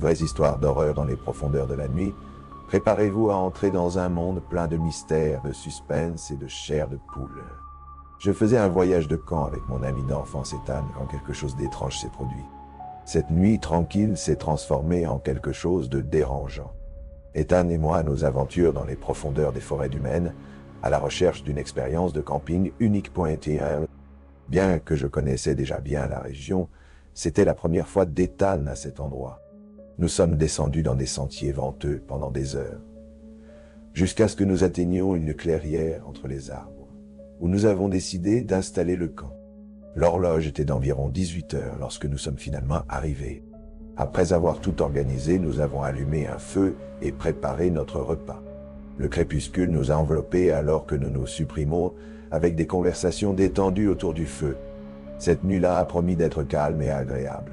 vraies histoires d'horreur dans les profondeurs de la nuit, préparez-vous à entrer dans un monde plein de mystères, de suspense et de chair de poule. Je faisais un voyage de camp avec mon ami d'enfance Ethan quand quelque chose d'étrange s'est produit. Cette nuit tranquille s'est transformée en quelque chose de dérangeant. Ethan et moi, nos aventures dans les profondeurs des forêts du Maine, à la recherche d'une expérience de camping unique. Bien que je connaissais déjà bien la région, c'était la première fois d'Ethan à cet endroit. Nous sommes descendus dans des sentiers venteux pendant des heures, jusqu'à ce que nous atteignions une clairière entre les arbres, où nous avons décidé d'installer le camp. L'horloge était d'environ 18 heures lorsque nous sommes finalement arrivés. Après avoir tout organisé, nous avons allumé un feu et préparé notre repas. Le crépuscule nous a enveloppés alors que nous nous supprimons avec des conversations détendues autour du feu. Cette nuit-là a promis d'être calme et agréable.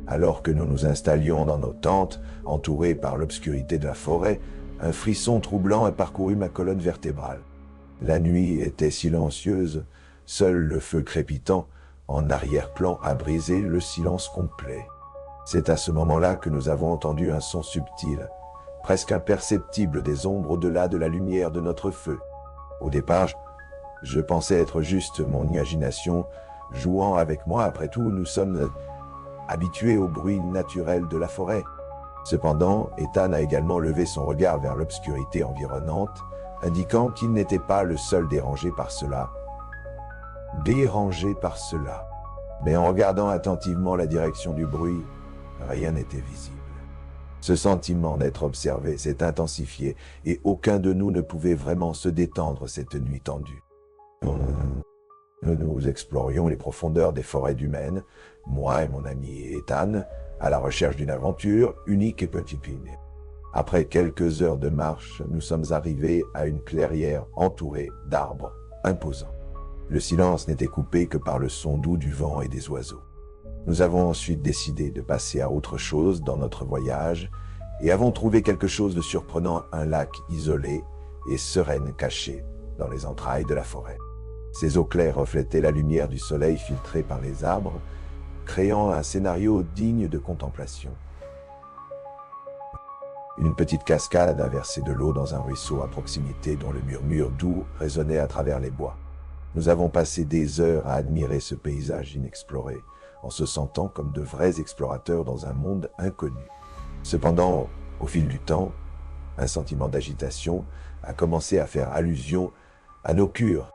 Alors que nous nous installions dans nos tentes, entourés par l'obscurité de la forêt, un frisson troublant a parcouru ma colonne vertébrale. La nuit était silencieuse, seul le feu crépitant, en arrière-plan, a brisé le silence complet. C'est à ce moment-là que nous avons entendu un son subtil, presque imperceptible des ombres au-delà de la lumière de notre feu. Au départ, je pensais être juste mon imagination jouant avec moi. Après tout, nous sommes habitués au bruit naturel de la forêt. Cependant, Ethan a également levé son regard vers l'obscurité environnante, indiquant qu'il n'était pas le seul dérangé par cela. Mais en regardant attentivement la direction du bruit, rien n'était visible. Ce sentiment d'être observé s'est intensifié et aucun de nous ne pouvait vraiment se détendre cette nuit tendue. Nous explorions les profondeurs des forêts du Maine, moi et mon ami Ethan, à la recherche d'une aventure unique et petite. Après quelques heures de marche, nous sommes arrivés à une clairière entourée d'arbres imposants. Le silence n'était coupé que par le son doux du vent et des oiseaux. Nous avons ensuite décidé de passer à autre chose dans notre voyage et avons trouvé quelque chose de surprenant, un lac isolé et sereine caché dans les entrailles de la forêt. Ses eaux claires reflétaient la lumière du soleil filtrée par les arbres, créant un scénario digne de contemplation. Une petite cascade a versé de l'eau dans un ruisseau à proximité dont le murmure doux résonnait à travers les bois. Nous avons passé des heures à admirer ce paysage inexploré, en se sentant comme de vrais explorateurs dans un monde inconnu. Cependant, au fil du temps, un sentiment d'agitation a commencé à faire allusion à nos cures.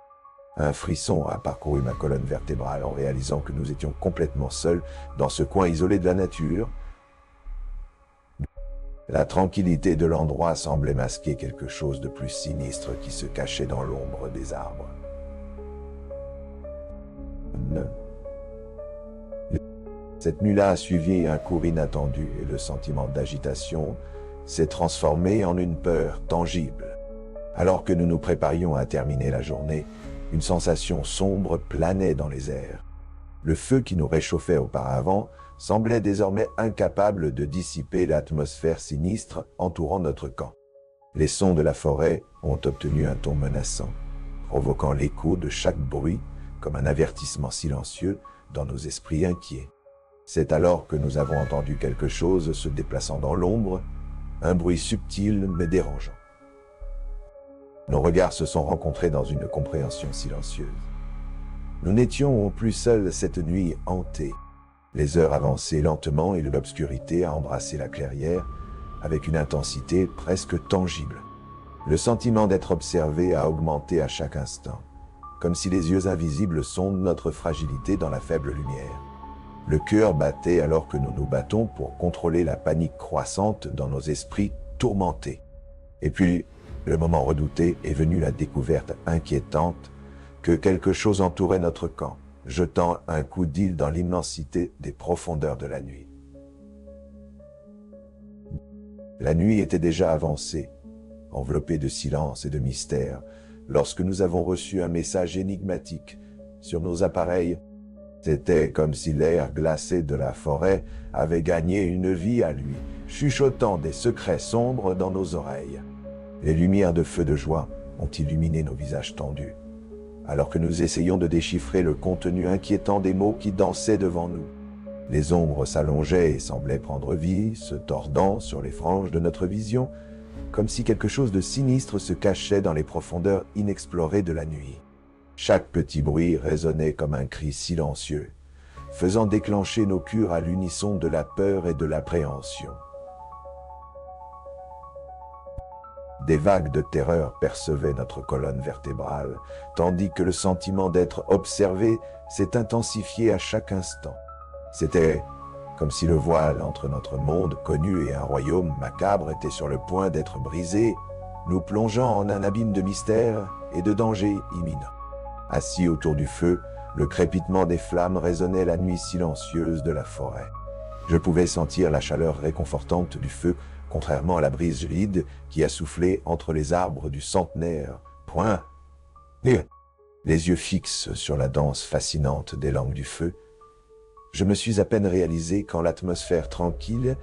Un frisson a parcouru ma colonne vertébrale en réalisant que nous étions complètement seuls dans ce coin isolé de la nature. La tranquillité de l'endroit semblait masquer quelque chose de plus sinistre qui se cachait dans l'ombre des arbres. Cette nuit-là a suivi un cours inattendu et le sentiment d'agitation s'est transformé en une peur tangible. Alors que nous nous préparions à terminer la journée, une sensation sombre planait dans les airs. Le feu qui nous réchauffait auparavant semblait désormais incapable de dissiper l'atmosphère sinistre entourant notre camp. Les sons de la forêt ont obtenu un ton menaçant, provoquant l'écho de chaque bruit comme un avertissement silencieux dans nos esprits inquiets. C'est alors que nous avons entendu quelque chose se déplaçant dans l'ombre, un bruit subtil mais dérangeant. Nos regards se sont rencontrés dans une compréhension silencieuse. Nous n'étions plus seuls cette nuit hantée. Les heures avançaient lentement et l'obscurité a embrassé la clairière avec une intensité presque tangible. Le sentiment d'être observé a augmenté à chaque instant, comme si les yeux invisibles sondent notre fragilité dans la faible lumière. Le cœur battait alors que nous nous battons pour contrôler la panique croissante dans nos esprits tourmentés. Et puis, le moment redouté est venu, la découverte inquiétante que quelque chose entourait notre camp, jetant un coup d'île dans l'immensité des profondeurs de la nuit. La nuit était déjà avancée, enveloppée de silence et de mystère, lorsque nous avons reçu un message énigmatique sur nos appareils. C'était comme si l'air glacé de la forêt avait gagné une vie à lui, chuchotant des secrets sombres dans nos oreilles. Les lumières de feu de joie ont illuminé nos visages tendus, alors que nous essayions de déchiffrer le contenu inquiétant des mots qui dansaient devant nous. Les ombres s'allongeaient et semblaient prendre vie, se tordant sur les franges de notre vision, comme si quelque chose de sinistre se cachait dans les profondeurs inexplorées de la nuit. Chaque petit bruit résonnait comme un cri silencieux, faisant déclencher nos cœurs à l'unisson de la peur et de l'appréhension. Des vagues de terreur percevaient notre colonne vertébrale, tandis que le sentiment d'être observé s'est intensifié à chaque instant. C'était comme si le voile entre notre monde connu et un royaume macabre était sur le point d'être brisé, nous plongeant en un abîme de mystère et de danger imminent. Assis autour du feu, le crépitement des flammes résonnait la nuit silencieuse de la forêt. Je pouvais sentir la chaleur réconfortante du feu, contrairement à la brise gelide qui a soufflé entre les arbres du centenaire. Point. Les yeux fixes sur la danse fascinante des langues du feu, je me suis à peine réalisé quand l'atmosphère tranquille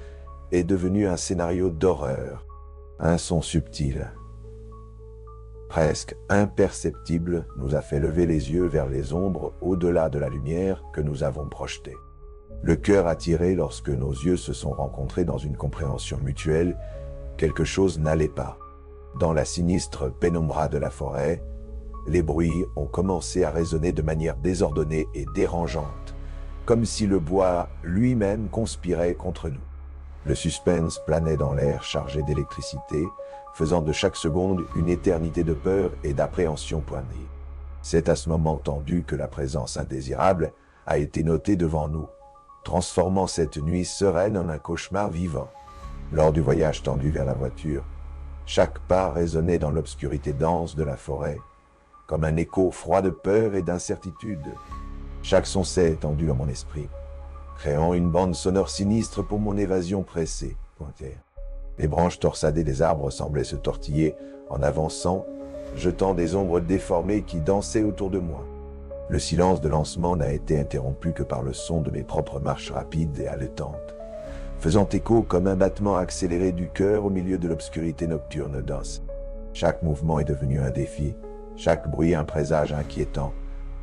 est devenue un scénario d'horreur. Un son subtil, presque imperceptible, nous a fait lever les yeux vers les ombres au-delà de la lumière que nous avons projetée. Le cœur attiré lorsque nos yeux se sont rencontrés dans une compréhension mutuelle, quelque chose n'allait pas. Dans la sinistre pénombra de la forêt, les bruits ont commencé à résonner de manière désordonnée et dérangeante, comme si le bois lui-même conspirait contre nous. Le suspense planait dans l'air chargé d'électricité, faisant de chaque seconde une éternité de peur et d'appréhension poignée. C'est à ce moment tendu que la présence indésirable a été notée devant nous, transformant cette nuit sereine en un cauchemar vivant. Lors du voyage tendu vers la voiture, chaque pas résonnait dans l'obscurité dense de la forêt, comme un écho froid de peur et d'incertitude. Chaque son s'est étendu à mon esprit, créant une bande sonore sinistre pour mon évasion pressée. Les branches torsadées des arbres semblaient se tortiller en avançant, jetant des ombres déformées qui dansaient autour de moi. Le silence de lancement n'a été interrompu que par le son de mes propres marches rapides et haletantes, faisant écho comme un battement accéléré du cœur au milieu de l'obscurité nocturne dense. Chaque mouvement est devenu un défi, chaque bruit un présage inquiétant,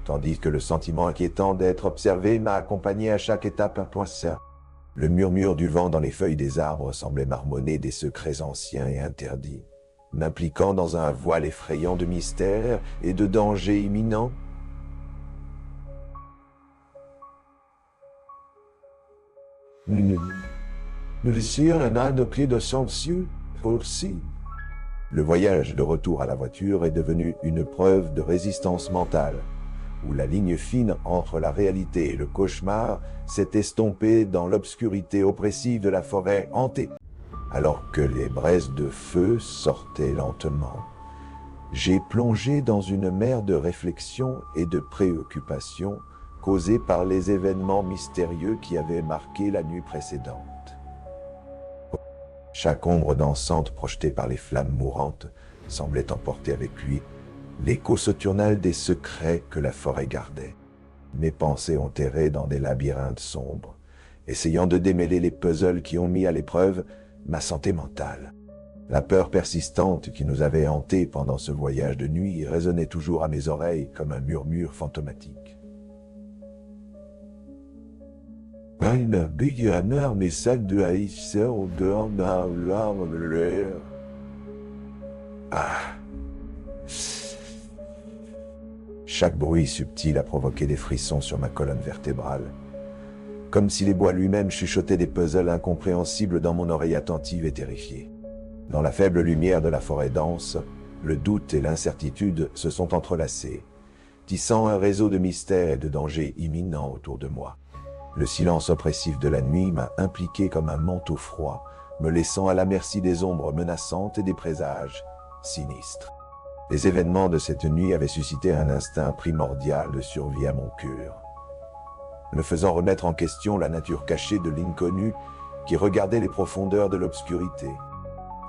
tandis que le sentiment inquiétant d'être observé m'a accompagné à chaque étape impensable. Le murmure du vent dans les feuilles des arbres semblait marmonner des secrets anciens et interdits, m'impliquant dans un voile effrayant de mystère et de danger imminent. Nous étions un an de pied de Sancieux, aussi. Le voyage de retour à la voiture est devenu une preuve de résistance mentale, où la ligne fine entre la réalité et le cauchemar s'est estompée dans l'obscurité oppressive de la forêt hantée. Alors que les braises de feu sortaient lentement, j'ai plongé dans une mer de réflexion et de préoccupation causée par les événements mystérieux qui avaient marqué la nuit précédente. Chaque ombre dansante projetée par les flammes mourantes semblait emporter avec lui l'écho sauturnal des secrets que la forêt gardait. Mes pensées ont erré dans des labyrinthes sombres, essayant de démêler les puzzles qui ont mis à l'épreuve ma santé mentale. La peur persistante qui nous avait hantés pendant ce voyage de nuit résonnait toujours à mes oreilles comme un murmure fantomatique. Ah. Chaque bruit subtil a provoqué des frissons sur ma colonne vertébrale, comme si les bois lui-même chuchotaient des puzzles incompréhensibles dans mon oreille attentive et terrifiée. Dans la faible lumière de la forêt dense, le doute et l'incertitude se sont entrelacés, tissant un réseau de mystères et de dangers imminents autour de moi. Le silence oppressif de la nuit m'a impliqué comme un manteau froid, me laissant à la merci des ombres menaçantes et des présages sinistres. Les événements de cette nuit avaient suscité un instinct primordial de survie à mon cœur, me faisant remettre en question la nature cachée de l'inconnu qui regardait les profondeurs de l'obscurité.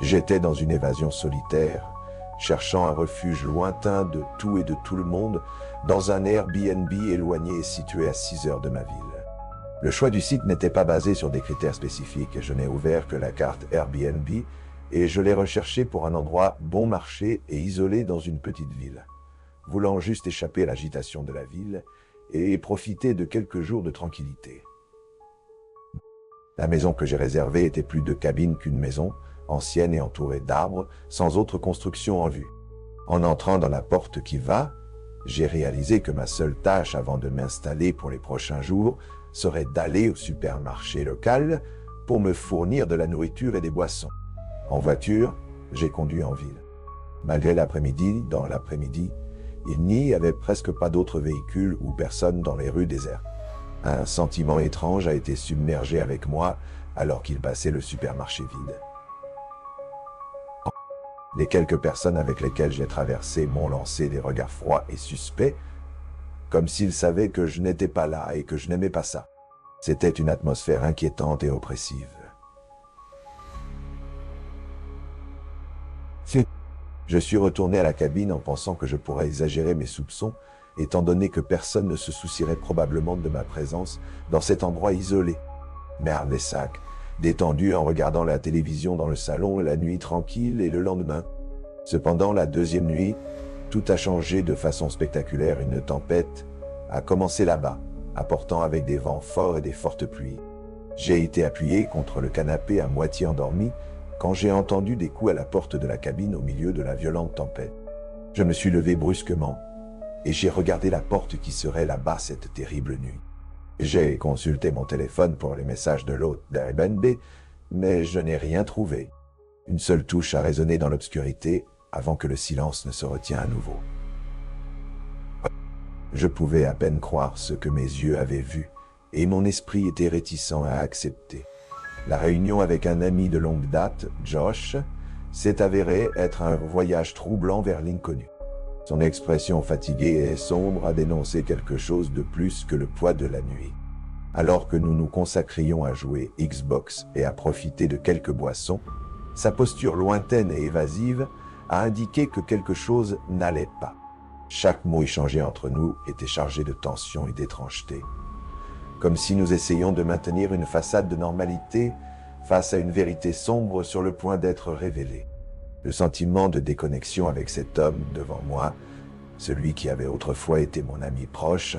J'étais dans une évasion solitaire, cherchant un refuge lointain de tout et de tout le monde, dans un Airbnb éloigné et situé à 6 heures de ma ville. Le choix du site n'était pas basé sur des critères spécifiques, je n'ai ouvert que la carte Airbnb et je l'ai recherché pour un endroit bon marché et isolé dans une petite ville, voulant juste échapper à l'agitation de la ville et profiter de quelques jours de tranquillité. La maison que j'ai réservée était plus de cabine qu'une maison, ancienne et entourée d'arbres, sans autre construction en vue. En entrant dans la porte qui va, j'ai réalisé que ma seule tâche avant de m'installer pour les prochains jours serait d'aller au supermarché local pour me fournir de la nourriture et des boissons. En voiture, j'ai conduit en ville. Malgré dans l'après-midi, il n'y avait presque pas d'autres véhicules ou personnes dans les rues désertes. Un sentiment étrange a été submergé avec moi alors qu'il passait le supermarché vide. Les quelques personnes avec lesquelles j'ai traversé m'ont lancé des regards froids et suspects, comme s'ils savaient que je n'étais pas là et que je n'aimais pas ça. C'était une atmosphère inquiétante et oppressive. Je suis retourné à la cabine en pensant que je pourrais exagérer mes soupçons, étant donné que personne ne se soucierait probablement de ma présence dans cet endroit isolé. Mais Arlesac, détendu en regardant la télévision dans le salon, la nuit tranquille et le lendemain. Cependant, la deuxième nuit, tout a changé de façon spectaculaire. Une tempête a commencé là-bas, apportant avec des vents forts et des fortes pluies. J'ai été appuyé contre le canapé à moitié endormi quand j'ai entendu des coups à la porte de la cabine au milieu de la violente tempête. Je me suis levé brusquement et j'ai regardé la porte qui serait là-bas cette terrible nuit. J'ai consulté mon téléphone pour les messages de l'hôte d'Airbnb, mais je n'ai rien trouvé. Une seule touche a résonné dans l'obscurité avant que le silence ne se retienne à nouveau. Je pouvais à peine croire ce que mes yeux avaient vu, et mon esprit était réticent à accepter. La réunion avec un ami de longue date, Josh, s'est avérée être un voyage troublant vers l'inconnu. Son expression fatiguée et sombre a dénoncé quelque chose de plus que le poids de la nuit. Alors que nous nous consacrions à jouer Xbox et à profiter de quelques boissons, sa posture lointaine et évasive a indiqué que quelque chose n'allait pas. Chaque mot échangé entre nous était chargé de tension et d'étrangeté, comme si nous essayions de maintenir une façade de normalité face à une vérité sombre sur le point d'être révélée. Le sentiment de déconnexion avec cet homme devant moi, celui qui avait autrefois été mon ami proche,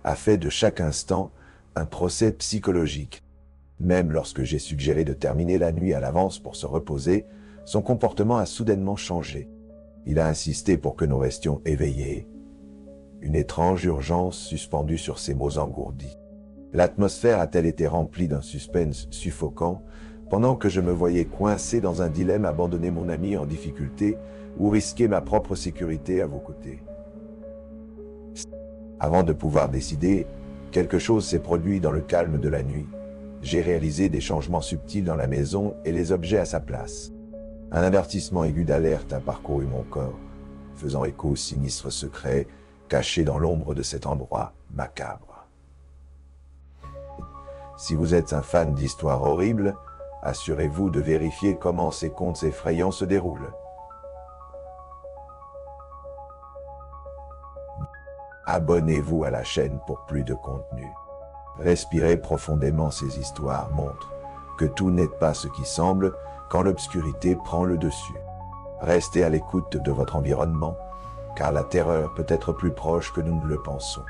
a fait de chaque instant un procès psychologique. Même lorsque j'ai suggéré de terminer la nuit à l'avance pour se reposer, son comportement a soudainement changé. Il a insisté pour que nous restions éveillés. Une étrange urgence suspendue sur ses mots engourdis. L'atmosphère a-t-elle été remplie d'un suspense suffocant, pendant que je me voyais coincé dans un dilemme: abandonner mon ami en difficulté ou risquer ma propre sécurité à vos côtés. Avant de pouvoir décider, quelque chose s'est produit dans le calme de la nuit. J'ai réalisé des changements subtils dans la maison et les objets à sa place. Un avertissement aigu d'alerte a parcouru mon corps, faisant écho au sinistre secret caché dans l'ombre de cet endroit macabre. Si vous êtes un fan d'histoires horribles, assurez-vous de vérifier comment ces contes effrayants se déroulent. Abonnez-vous à la chaîne pour plus de contenu. Respirez profondément, ces histoires montrent que tout n'est pas ce qui semble quand l'obscurité prend le dessus. Restez à l'écoute de votre environnement, car la terreur peut être plus proche que nous ne le pensons.